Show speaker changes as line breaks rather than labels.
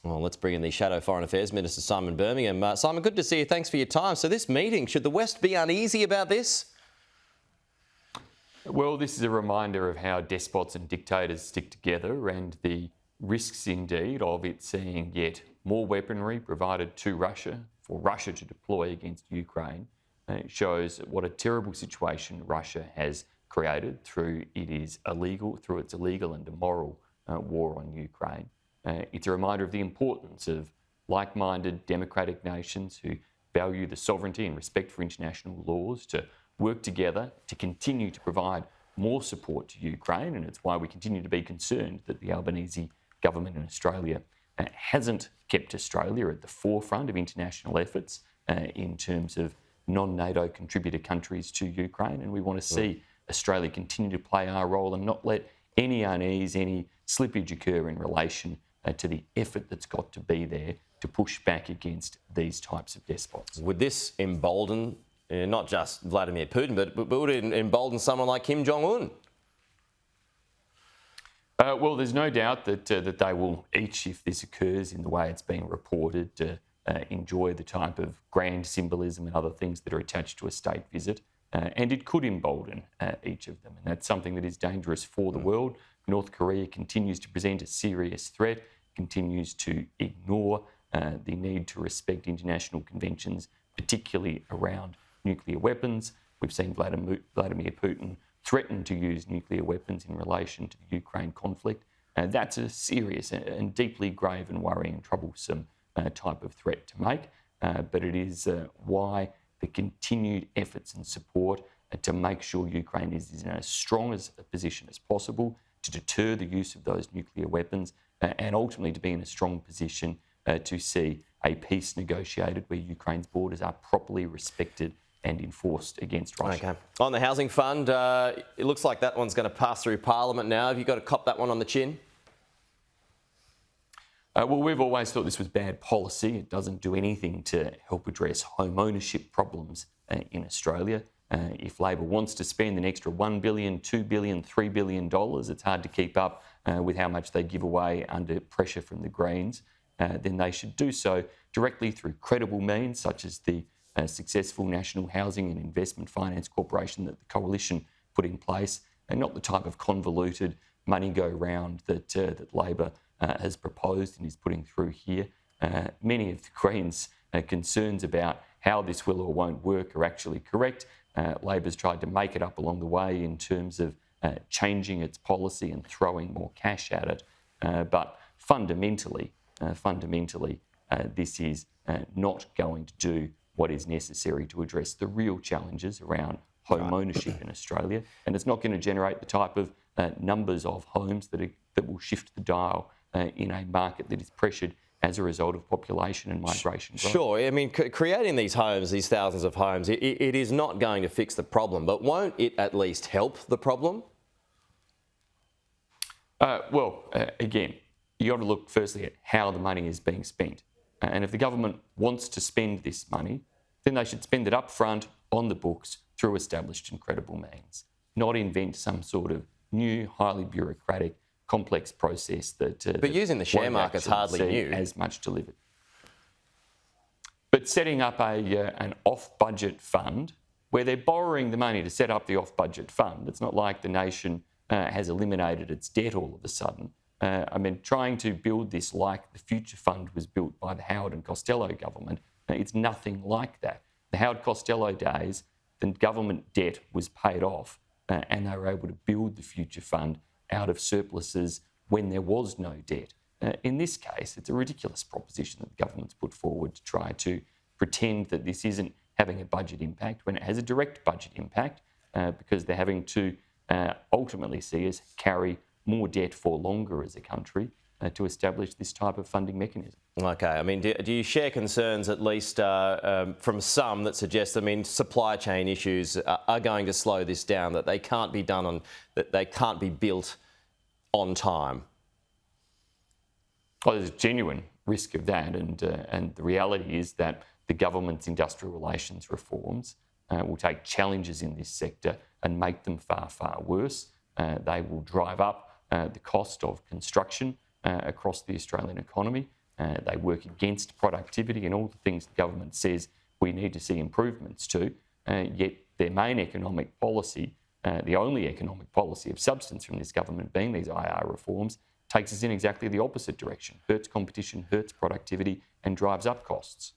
Well, let's bring in the Shadow Foreign Affairs Minister, Simon Birmingham. Simon, good to see you. Thanks for your time. So this meeting, should the West be uneasy about this?
Well, this is a reminder of how despots and dictators stick together and the risks indeed of it seeing yet more weaponry provided to Russia for Russia to deploy against Ukraine. It shows what a terrible situation Russia has created through its illegal and immoral war on Ukraine. It's a reminder of the importance of like-minded democratic nations who value the sovereignty and respect for international laws to work together to continue to provide more support to Ukraine, and it's why we continue to be concerned that the Albanese government in Australia hasn't kept Australia at the forefront of international efforts in terms of non-NATO contributor countries to Ukraine, and we want to see Australia continue to play our role and not let any unease, any slippage occur in relation to the effort that's got to be there to push back against these types of despots.
Would this embolden not just Vladimir Putin, but would it embolden someone like Kim Jong Un?
Well, there's no doubt that they will each, if this occurs in the way it's being reported, enjoy the type of grand symbolism and other things that are attached to a state visit. And it could embolden each of them. And that's something that is dangerous for the world. North Korea continues to present a serious threat, continues to ignore the need to respect international conventions, particularly around nuclear weapons. We've seen Vladimir Putin threaten to use nuclear weapons in relation to the Ukraine conflict. That's a serious and deeply grave and worrying and troublesome type of threat to make. But it is why the continued efforts and support to make sure Ukraine is in as strong a position as possible to deter the use of those nuclear weapons and ultimately to be in a strong position to see a peace negotiated where Ukraine's borders are properly respected and enforced against Russia.
Okay. On the housing fund, it looks like that one's going to pass through Parliament now. Have you got to cop that one on the chin?
Well, we've always thought this was bad policy. It doesn't do anything to help address home ownership problems in Australia. If Labor wants to spend an extra $1 billion, $2 billion, $3 billion, it's hard to keep up with how much they give away under pressure from the Greens. Then they should do so directly through credible means, such as the successful National Housing and Investment Finance Corporation that the Coalition put in place, and not the type of convoluted money-go-round that Labor has proposed and is putting through here. Many of the Greens' concerns about how this will or won't work are actually correct. Labor's tried to make it up along the way in terms of changing its policy and throwing more cash at it. But fundamentally, this is not going to do what is necessary to address the real challenges around home ownership in Australia, and it's not going to generate the type of numbers of homes that will shift the dial in a market that is pressured as a result of population and migration growth.
Sure. I mean, creating these homes, these thousands of homes, it is not going to fix the problem, but won't it at least help the problem?
Again, you got to look firstly at how the money is being spent. And if the government wants to spend this money, then they should spend it up front on the books through established and credible means, not invent some sort of new, highly bureaucratic, complex process that...
But using the share market's hardly new.
...as much delivered. But setting up an off-budget fund where they're borrowing the money to set up the off-budget fund, it's not like the nation has eliminated its debt all of a sudden. Trying to build this like the Future Fund was built by the Howard and Costello government, it's nothing like that. The Howard Costello days, the government debt was paid off and they were able to build the Future Fund out of surpluses when there was no debt. In this case, it's a ridiculous proposition that the government's put forward to try to pretend that this isn't having a budget impact when it has a direct budget impact because they're having to ultimately see us carry more debt for longer as a country to establish this type of funding mechanism.
Okay. I mean, do you share concerns, at least from some, that suggest, supply chain issues are going to slow this down, that they can't be that they can't be built on time?
Well, there's a genuine risk of that, and the reality is that the government's industrial relations reforms will take challenges in this sector and make them far, far worse. They will drive up the cost of construction across the Australian economy. They work against productivity and all the things the government says we need to see improvements to, yet their main economic policy, the only economic policy of substance from this government being these IR reforms, takes us in exactly the opposite direction, hurts competition, hurts productivity and drives up costs.